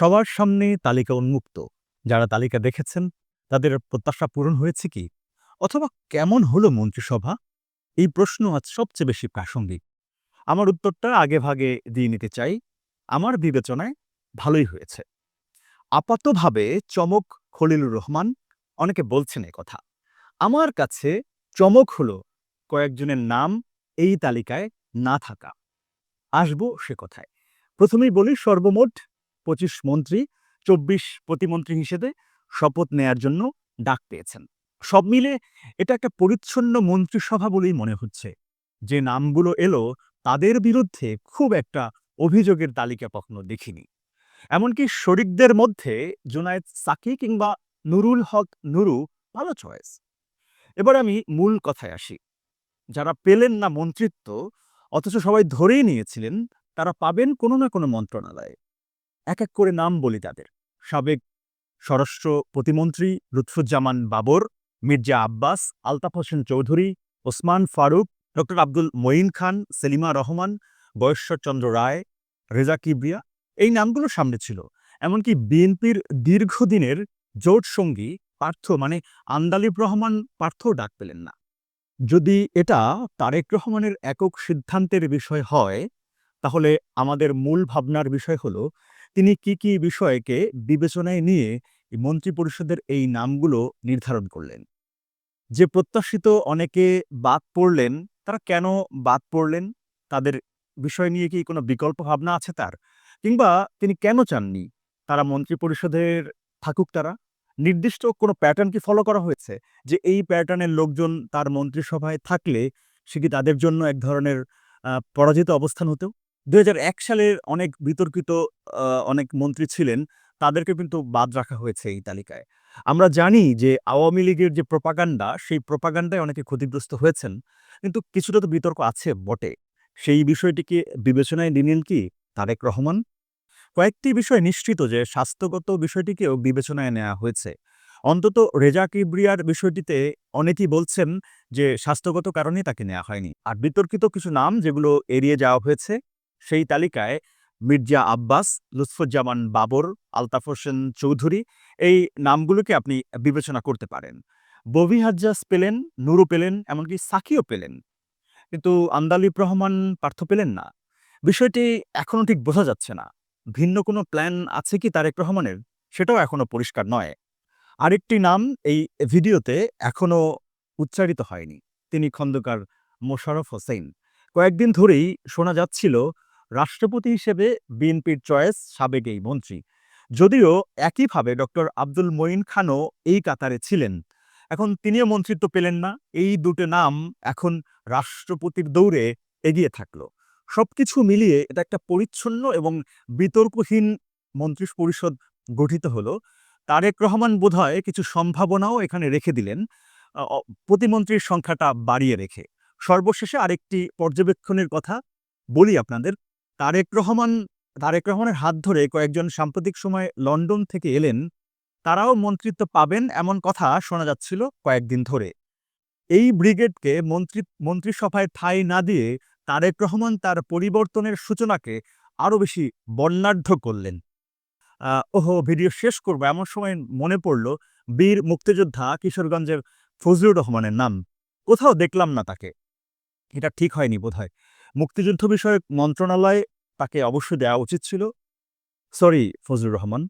সবার সামনে তালিকা উন্মুক্ত। যারা তালিকা দেখেছেন তাদের প্রত্যাশা পূরণ হয়েছে কি? অথবা কেমন হলো মন্ত্রিসভা? এই প্রশ্ন আজ সবচেয়ে বেশি প্রাসঙ্গিক। আমার উত্তরটা আগেভাগে দিয়ে নিতে চাই। আমার বিবেচনায় ভালোই হয়েছে। আপাতভাবে চমক খলিলুর রহমান, অনেকে বলছেন এ কথা। আমার কাছে চমক হলো কয়েকজনের নাম এই তালিকায় না থাকা। আসবো সে কথায়। প্রথমেই বলি সর্বমোট ২৫ মন্ত্রী ২৪ প্রতিমন্ত্রী হিসেবে শপথ নেয়ার জন্য ডাক পেয়েছেন। সব মিলে এটা একটা পরিচ্ছন্ন মন্ত্রিসভা বলেই মনে হচ্ছে। যে নামগুলো এলো তাদের বিরুদ্ধে খুব একটা অভিযোগের তালিকা কখনো দেখিনি। এমনকি শরিকদের মধ্যে জুনায়েদ সাকি কিংবা নুরুল হক নুরু ভালো চয়েস। এবার আমি মূল কথায় আসি। যারা পেলেন না মন্ত্রিত্ব অথচ সবাই ধরেই নিয়েছিলেন তারা পাবেন কোনো না কোনো মন্ত্রণালয়ে। এক এক করে নাম বলি তাদের। সাবেক স্বরাষ্ট্র প্রতিমন্ত্রী লুৎফুজ্জামান বাবর, মির্জা আব্বাস, আলতাফ হোসেন চৌধুরী, ওসমান ফারুক, ডক্টর আব্দুল মঈন খান, সেলিমা রহমান, বয়েশ্বরচন্দ্র রায়, রেজা কিবরিয়া, এই নামগুলো সামনে ছিল। এমনকি বিএনপির দীর্ঘদিনের জোট সঙ্গী পার্থ মানে আন্দালিব রহমান পার্থও ডাক পেলেন না। যদি এটা তারেক রহমানের একক সিদ্ধান্তের বিষয় হয়, তাহলে আমাদের মূল ভাবনার বিষয় হলো তিনি কি বিষয়কে বিবেচনায় নিয়ে এই মন্ত্রিপরিষদের এই নামগুলো নির্ধারণ করলেন। যে প্রত্যাশিত অনেকে বাদ পড়লেন, তারা কেন বাদ পড়লেন? তাদের বিষয় নিয়ে কি কোনো বিকল্প ভাবনা আছে তার? কিংবা তিনি কেন চাননি তারা মন্ত্রিপরিষদের থাকুক তারা? নির্দিষ্ট কোনো প্যাটার্ন কি ফলো করা হয়েছে? যে এই প্যাটার্নের লোকজন তার মন্ত্রিসভায় থাকলে সে কি তাদের জন্য এক ধরনের পরাজিত অবস্থান হতো? ২০০১ সালের অনেক বিতর্কিত অনেক মন্ত্রী ছিলেন, তাদেরকে কিন্তু বাদ রাখা হয়েছে এই তালিকায়। আমরা জানি যে আওয়ামী লীগের যে প্রোপাগান্ডা, সেই প্রোপাগান্ডায় অনেকে ক্ষতিগ্রস্ত হয়েছেন। কিন্তু কিছুটা তো বিতর্ক আছে বটে। সেই বিষয়টিকে বিবেচনায় নিলেন কি তারেক রহমান? কয়েকটি বিষয় নিশ্চিত যে স্বাস্থ্যগত বিষয়টিকেও বিবেচনায় নেওয়া হয়েছে। অন্তত রেজা কিবরিয়ার বিষয়টিতে অনেকেই বলছেন যে স্বাস্থ্যগত কারণেই তাকে নেওয়া হয়নি। আর বিতর্কিত কিছু নাম যেগুলো এড়িয়ে যাওয়া হয়েছে, সেই তালিকায় মির্জা আব্বাস, লুৎফুজ্জামান বাবর, আলতাফ হোসেন চৌধুরী এই নামগুলোকে আপনি বিবেচনা করতে পারেন। ববি হাজ্জাজ পেলেন, নুরু পেলেন, এমনকি সাকিও পেলেন। কিন্তু আন্দালিব রহমান পার্থ পেলেন না। বিষয়টি এখনো ঠিক বোঝা যাচ্ছে না। ভিন্ন কোনো প্ল্যান আছে কি তারেক রহমানের? সেটাও এখনো পরিষ্কার নয়। আরেকটি নাম এই ভিডিওতে এখনো উচ্চারিত হয়নি। তিনি খন্দকার মোশাররফ হোসাইন। কয়েকদিন ধরেই শোনা যাচ্ছিল রাষ্ট্রপতি হিসেবে বিএনপির চয়েস সাবেক এই মন্ত্রী। যদিও একইভাবে ডক্টর আব্দুল মঈন খানও এই কাতারে ছিলেন। এখন তিনিও মন্ত্রিত্ব পেলেন না। এই দুটো নাম এখন রাষ্ট্রপতির দৌড়ে এগিয়ে থাকলো। সবকিছু মিলিয়ে এটা একটা পরিচ্ছন্ন এবং বিতর্কহীন মন্ত্রিপরিষদ গঠিত হলো। তারেক রহমান বোধহয় কিছু সম্ভাবনাও এখানে রেখে দিলেন, আ অ প্রতিমন্ত্রীর সংখ্যাটা বাড়িয়ে রেখে। সর্বশেষে আরেকটি পর্যবেক্ষণের কথা বলি আপনাদের। তারেক রহমান তারেক রহমানের হাত ধরে কয়েকজন সাম্প্রতিক সময়ে লন্ডন থেকে এলেন, তারাও মন্ত্রিত্ব পাবেন এমন কথা শোনা যাচ্ছিল কয়েকদিন ধরে। এই ব্রিগেডকে মন্ত্রিসভায় ঠাঁই না দিয়ে তারেক রহমান তার পরিবর্তনের সূচনাকে আরো বেশি বর্ণাঢ্য করলেন। ওহো! ভিডিও শেষ করব এমন সময় মনে পড়ল বীর মুক্তিযোদ্ধা কিশোরগঞ্জের ফজলুর রহমানের নাম। কোথাও দেখলাম না তাকে। এটা ঠিক হয়নি বোধহয়। মুক্তিযুদ্ধ বিষয়ক মন্ত্রণালয় তাকে অবশ্যই দেওয়া উচিত ছিল। সরি ফজলুর রহমান।